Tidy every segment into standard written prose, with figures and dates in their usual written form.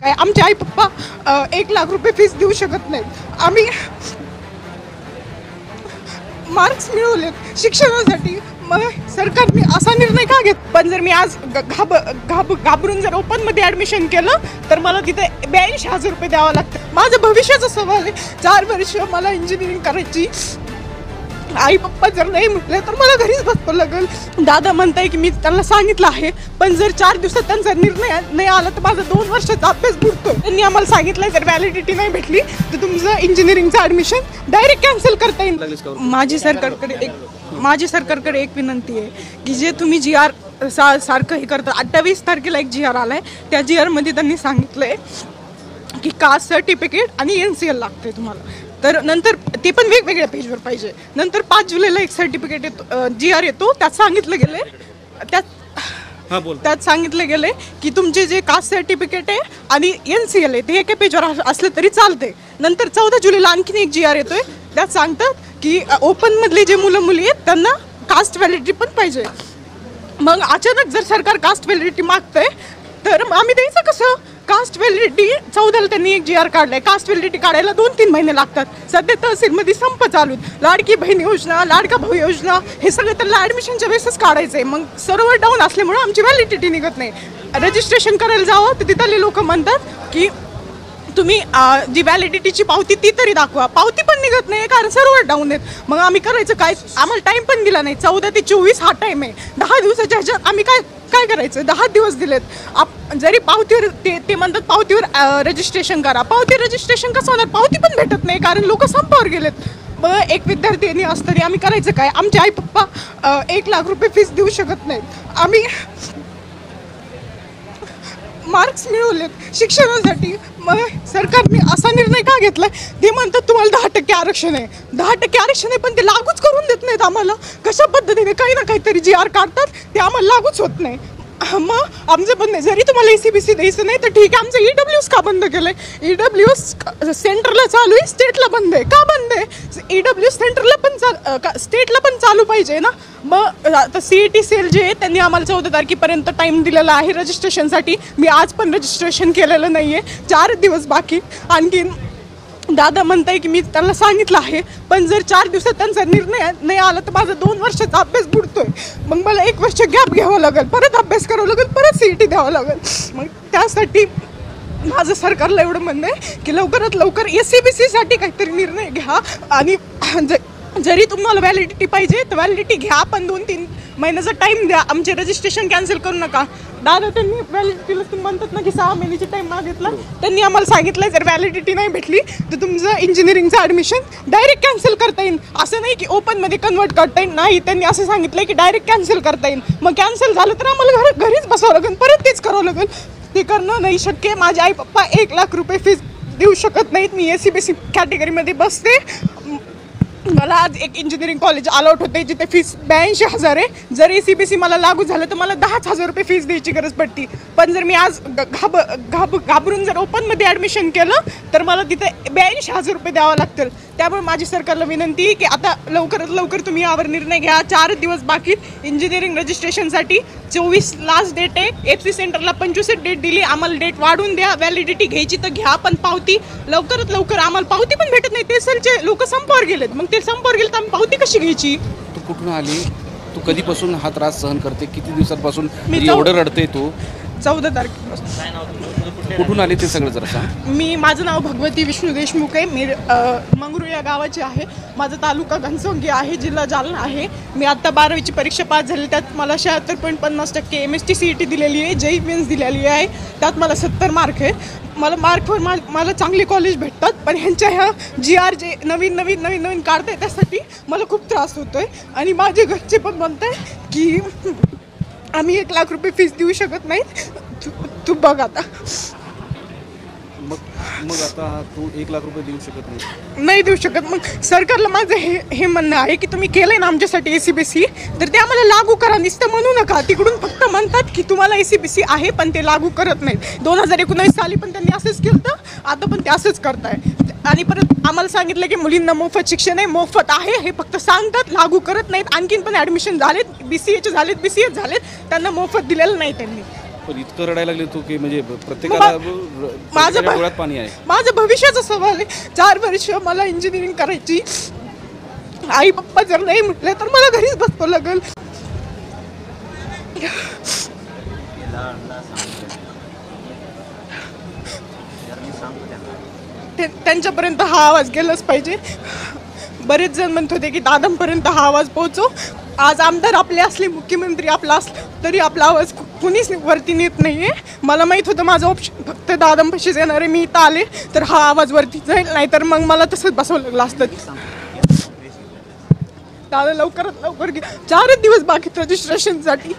आमचे आई पप्पा 1 लाख रुपये फीस देऊ शकत नाहीत। आम्ही मार्क्स मिळवलेत शिक्षणासाठी, मग सरकारने असा निर्णय का घेत? पण जर मी आज घाबरून जर ओपनमध्ये ॲडमिशन केलं तर मला तिथे 82,000 रुपये द्यावं लागतं। माझं भविष्याचा सवाल आहे। 4 वर्ष मला इंजिनिअरिंग करायची, आई पप्पा जर नाही म्हटले तर मला घरीच बसावं लागेल। दादा म्हणताय की मी त्यांना सांगितलं आहे, पण जर 4 दिवसात त्यांचा निर्णय नाही आला तर माझा 2 वर्षाचा अभ्यास बुडतोय। त्यांनी आम्हाला सांगितलंय जर व्हॅलिडिटी नाही भेटली तर तुमचं इंजिनिअरिंगचं ॲडमिशन डायरेक्ट कॅन्सल करता येईल। माझी सरकारकडे एक विनंती आहे की जे तुम्ही GR सारखं हे करता, 28 तारखेला एक GR आलाय, त्या GR मध्ये त्यांनी सांगितलंय की कास्ट सर्टिफिकेट आणि NCL लागते तुम्हाला, तर नंतर ते पण वेगवेगळ्या पेजवर पाहिजे। नंतर 5 जुलैला एक सर्टिफिकेट येतो, GR येतो, त्यात सांगितलं गेले की तुमचे जे कास्ट सर्टिफिकेट आहे आणि NCL आहे ते एका पेजवर असलं तरी चालते। नंतर 14 जुलैला आणखीन एक GR येतोय, त्यात सांगतात की ओपन मधले जे मुलं मुली आहेत त्यांना कास्ट व्हॅलिडिटी पण पाहिजे। मग अचानक जर सरकार कास्ट व्हॅलिडिटी मागतंय तर आम्ही द्यायचं कसं? कास्ट व्हॅलिडिटी 14ला त्यांनी एक GR काढलाय, कास्ट व्हॅलिडिटी काढायला 2-3 महिने लागतात। सध्या तहसीलमध्ये संप चालू, लाडकी बहीण योजना, लाडका भाऊ योजना, हे सगळं त्यांना ॲडमिशनच्या वेळेसच काढायचं आहे। मग सर्व्हर डाऊन असल्यामुळे आमची व्हॅलिडिटी निघत नाही। रजिस्ट्रेशन करायला जावं तर तिथले लोक म्हणतात की तुम्ही जी व्हॅलिडिटीची पावती ती तरी दाखवा, पावती पण निघत नाही कारण सर्व्हर डाऊन आहेत। मग आम्ही करायचं काय? आम्हाला टाइम पण दिला नाही, 14 ते 24 हा टाइम आहे। 10 दिवसाच्या ह्याच्यात आम्ही काय करायचं? 10 दिवस दिलेत। जरी पावतीवर ते म्हणतात पावतीवर रजिस्ट्रेशन करा, पावती रजिस्ट्रेशन कसं होणार? पावती पण भेटत नाही कारण लोक संपावर गेलेत। मग एक विद्यार्थी असं तरी आम्ही करायचं काय? आमचे आई पप्पा 1 लाख रुपये फीस देऊ शकत नाहीत। आम्ही मार्क्स मिळवलेत शिक्षणासाठी, मग सरकारने असा निर्णय का घेतलाय? ते म्हणतात तुम्हाला 10% आरक्षण आहे, 10% आरक्षण आहे, पण ते लागूच करून देत नाहीत आम्हाला। कशा पद्धतीने काही ना काहीतरी GR काढतात, ते आम्हाला लागूच होत नाही। मग आमचं पण नाही, जरी तुम्हाला ECBC द्यायचं नाही तर ठीक आहे, आमचं EWS का बंद केलंय? EWS सेंटरला चालू आहे, स्टेटला बंद आहे, का बंद आहे? EWS सेंटरला पण स्टेटला पण चालू पाहिजे ना। मग आता CET सेल जे आहे त्यांनी आम्हाला 14 तारखेपर्यंत टाईम दिलेला आहे रजिस्ट्रेशनसाठी। मी आज पण रजिस्ट्रेशन केलेलं नाही आहे, 4 दिवस बाकी। आणखीन दादा म्हणताय की मी त्यांना सांगितलं आहे, पण जर 4 दिवसात त्यांचा निर्णय नाही आला तर माझा 2 वर्षाचा अभ्यास बुडतोय। मग मला 1 वर्ष गॅप घ्यावं लागेल, परत अभ्यास करावं लागेल, परत CET द्यावं लागेल। मग त्यासाठी माझं सरकारला एवढं म्हणणं आहे की लवकरात लवकर SCBC साठी काहीतरी निर्णय घ्या, आणि जरी तुम्हाला व्हॅलिडिटी पाहिजे तर व्हॅलिडिटी घ्या, पण 2-3 महिन्याचा टाईम द्या, आमचे रजिस्ट्रेशन कॅन्सल करू नका। दादा त्यांनी व्हॅलिडिटीला तुम्ही म्हणतात ना की 6 महिन्याची टाईम मागितला, त्यांनी आम्हाला सांगितलं जर व्हॅलिडिटी नाही भेटली तर तुमचं इंजिनिअरिंगचं ॲडमिशन डायरेक्ट कॅन्सल करता येईल। असं नाही की ओपनमध्ये कन्वर्ट करता येईल, नाही, त्यांनी असं सांगितलं की डायरेक्ट कॅन्सल करता येईल। मग कॅन्सल झालं तर आम्हाला घरीच बसावं लागेल, परत तेच करावं लागेल, ते करणं नाही शक्य। माझे आई पप्पा 1 लाख रुपये फीस देऊ शकत नाहीत। मी SCBC कॅटेगरीमध्ये बसते, मला आज एक इंजिनिअरिंग कॉलेज अलॉट होते जिथे फीस 82,000 आहे। जर ECBC मला लागू झालं तर मला 10,000 रुपये फीस द्यायची गरज पडती, पण जर मी आज घाबरून जर ओपनमध्ये ॲडमिशन केलं तर मला तिथे 82,000 रुपये द्यावं लागतील। त्यामुळे माझी सरकारला विनंती आहे की आता लवकरात लवकर तुम्ही यावर निर्णय घ्या। 4 दिवस बाकी इंजिनिअरिंग रजिस्ट्रेशनसाठी, 24 लास्ट डेट आहे। FC सेंटरला 25 डेट दिली, आम्हाला डेट वाढून द्या। व्हॅलिडिटी घ्यायची तर घ्या, पण पावती लवकरात लवकर, आम्हाला पावती पण भेटत नाही। ते सरचे लोक संपावर गेलेत, मग ते संपावर गेले तर आम्ही पावती कशी घ्यायची? तू कुठून आली? तू कधीपासून हा त्रास सहन करते? किती दिवसांपासून एवढं रडते तू? 14 तारखेपासून। कुठून आली ते सगळं जरा सांग। माझं नाव भगवती विष्णू देशमुख आहे, मी मंगरूळ या गावाचे आहे। माझा तालुका घनसंगी आहे, जिल्हा जालना आहे। मी आता 12वीची परीक्षा पास झाली, त्यात मला 76.50% MST CET दिलेली आहे, JEE मेन्स दिलेली आहे, त्यात मला 70 मार्क आहे। मला मार्कवर मला चांगले कॉलेज भेटतात, पण ह्यांच्या ह्या GR जे नवीन काढताय त्यासाठी मला खूप त्रास होतोय। आणि माझे घरचे पण म्हणताय की आम्ही 1 लाख रुपये फीस देऊ शकत नाही, तू बघ आता। मग आता तू 1 लाख रुपये देऊ शकत नाही देऊ शकत। मग सरकारला माझं हे म्हणणं आहे की तुम्ही केलंय ना आमच्यासाठी SCBC, तर ते आम्हाला लागू करा, नुसतं म्हणू नका। तिकडून फक्त म्हणतात की तुम्हाला SCBC आहे, पण ते लागू करत नाहीत। 2019 साली पण त्यांनी असंच केलं, आता पण ते असंच करताय। आणि परत आम्हाला सांगितलं की मुलींना मोफत शिक्षण आहे, मोफत आहे, हे फक्त सांगतात, लागू करत नाहीत। आणखीन पण ॲडमिशन झालेत, BCAचे झालेत, BCA झालेत, त्यांना मोफत दिलेलं नाही त्यांनी। पण इतकं रडायला लागले तू की म्हणजे प्रत्येकाला प्रत्येकाच्या डोळ्यात पाणी आहे. माझं भविष्याचा सवाल आहे. 4 वर्ष मला इंजिनिअरिंग करायची. आई पप्पा जर नाही म्हटले तर मला घरीच बसतो लागेल. त्यांच्यापर्यंत हा आवाज गेलाच पाहिजे. बरेच जण म्हणत होते की दादांपर्यंत हा आवाज पोहोचो. आज आमदार आपले असले, मुख्यमंत्री आपला असला तरी आपला आवाज कुणीच वरती नेत नाहीये. मला माहित होतं माझं ऑप्शन फक्त दादांपाशीच येणार आहे. मी इथं आले तर हा आवाज वरती जाईल, नाहीतर मग मला तसंच बसवं लागलं असतं. दादा लवकरात लवकर 4 दिवस बाकी रजिस्ट्रेशनसाठी.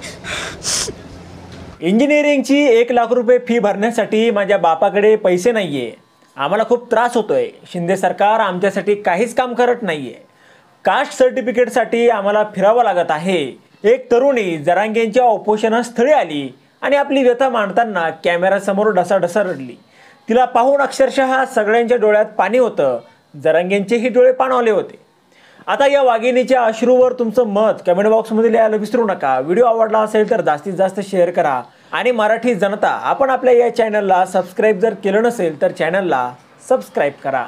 इंजिनिअरिंगची 1 लाख रुपये फी भरण्यासाठी माझ्या बापाकडे पैसे नाही आहे. आम्हाला खूप त्रास होतो आहे. शिंदे सरकार आमच्यासाठी काहीच काम करत नाही आहे. कास्ट सर्टिफिकेटसाठी आम्हाला फिरावं लागत आहे. एक तरुणी जरांगेंच्या उपोषणस्थळी आली आणि आपली व्यथा मांडताना कॅमेऱ्यासमोर ढसाढसा रडली. तिला पाहून अक्षरशः सगळ्यांच्या डोळ्यात पाणी होतं. जरांगेंचेही डोळे पाणावले होते. आता या वाघिणीच्या अश्रूवर तुमचं मत कमेंट बॉक्समध्ये लिहायला विसरू नका. व्हिडिओ आवडला असेल तर जास्तीत जास्त शेअर करा. आणि मराठी जनता, आपण आपल्या या चॅनलला सबस्क्राईब जर केलं नसेल तर चॅनलला सबस्क्राईब करा.